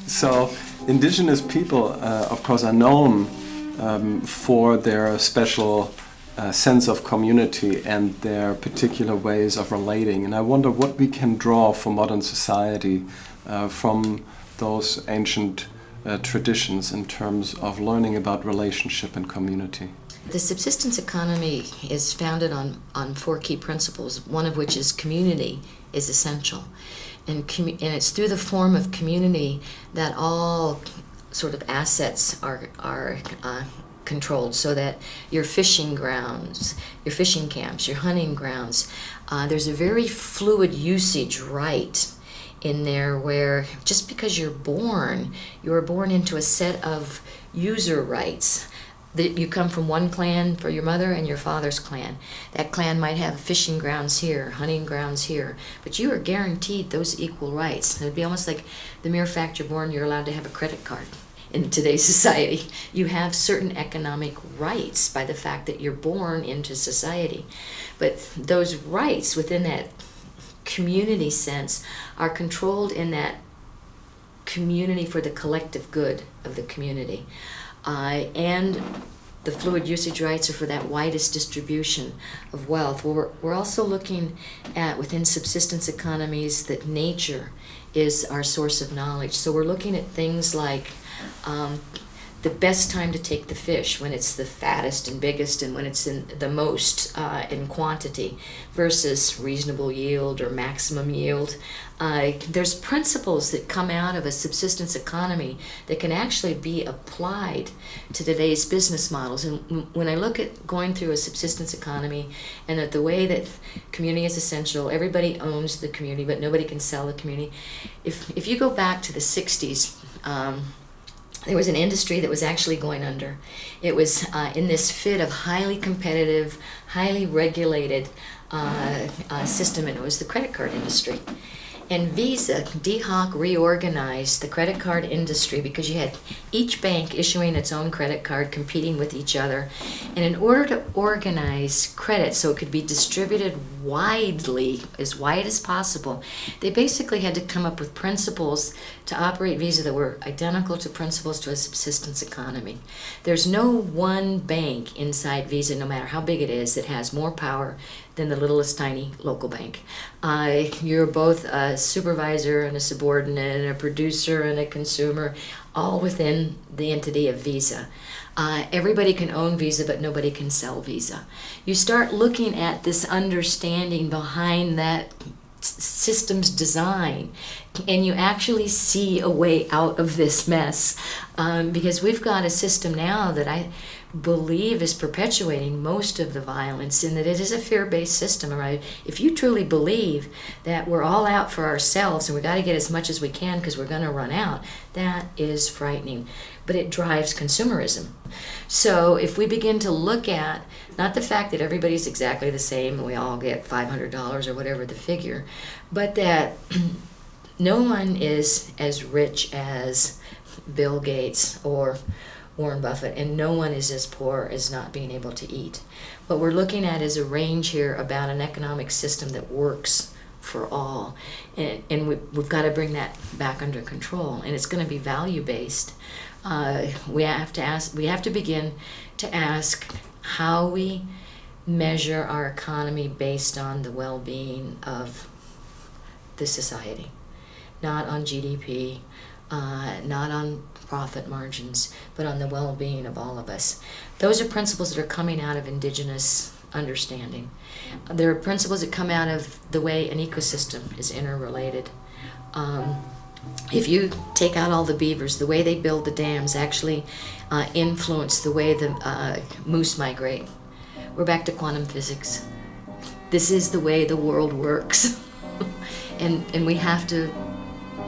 So indigenous people, of course, are known for their special sense of community and their particular ways of relating. And I wonder what we can draw for modern society from those ancient traditions in terms of learning about relationship and community. The subsistence economy is founded on four key principles, one of which is community is essential. And it's through the form of community that all sort of assets are controlled, so that your fishing grounds, your fishing camps, your hunting grounds, there's a very fluid usage right in there where just because you're born into a set of user rights. That you come from one clan for your mother and your father's clan. That clan might have fishing grounds here, hunting grounds here, but you are guaranteed those equal rights. It would be almost like the mere fact you're born, you're allowed to have a credit card. In today's society, you have certain economic rights by the fact that you're born into society. But those rights within that community sense are controlled in that community for the collective good of the community. And the fluid usage rights are for that widest distribution of wealth. We're also looking at, within subsistence economies, that nature is our source of knowledge. So we're looking at things like the best time to take the fish, when it's the fattest and biggest and when it's in the most in quantity, versus reasonable yield or maximum yield. There's principles that come out of a subsistence economy that can actually be applied to today's business models. And when I look at going through a subsistence economy and that the way that community is essential, everybody owns the community, but nobody can sell the community. If you go back to the 60s, there was an industry that was actually going under. It was in this fit of highly competitive, highly regulated system, and it was the credit card industry. And Visa, DHOC, reorganized the credit card industry because you had each bank issuing its own credit card, competing with each other. And in order to organize credit so it could be distributed widely, as wide as possible, they basically had to come up with principles to operate Visa that were identical to principles to a subsistence economy. There's no one bank inside Visa, no matter how big it is, that has more power than the littlest tiny local bank. You're both a supervisor and a subordinate and a producer and a consumer, all within the entity of Visa. Everybody can own Visa, but nobody can sell Visa. You start looking at this understanding behind that system's design, and you actually see a way out of this mess, because we've got a system now that I believe is perpetuating most of the violence, in that it is a fear-based system. Right? If you truly believe that we're all out for ourselves and we got to get as much as we can because we're going to run out, that is frightening. But it drives consumerism. So if we begin to look at not the fact that everybody's exactly the same and we all get $500 or whatever the figure, but that no one is as rich as Bill Gates or Warren Buffett, and no one is as poor as not being able to eat. What we're looking at is a range here about an economic system that works for all, and we've got to bring that back under control, and it's going to be value-based. We have to begin to ask how we measure our economy based on the well-being of the society, not on GDP, not on profit margins, but on the well-being of all of us. Those are principles that are coming out of Indigenous understanding. There are principles that come out of the way an ecosystem is interrelated. If you take out all the beavers, the way they build the dams actually influence the way the moose migrate. We're back to quantum physics. This is the way the world works. and we have to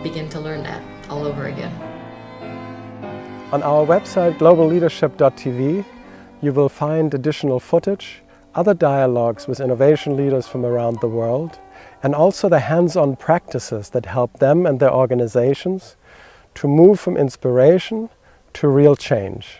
begin to learn that all over again. On our website globalleadership.tv, you will find additional footage, other dialogues with innovation leaders from around the world, and also the hands-on practices that help them and their organizations to move from inspiration to real change.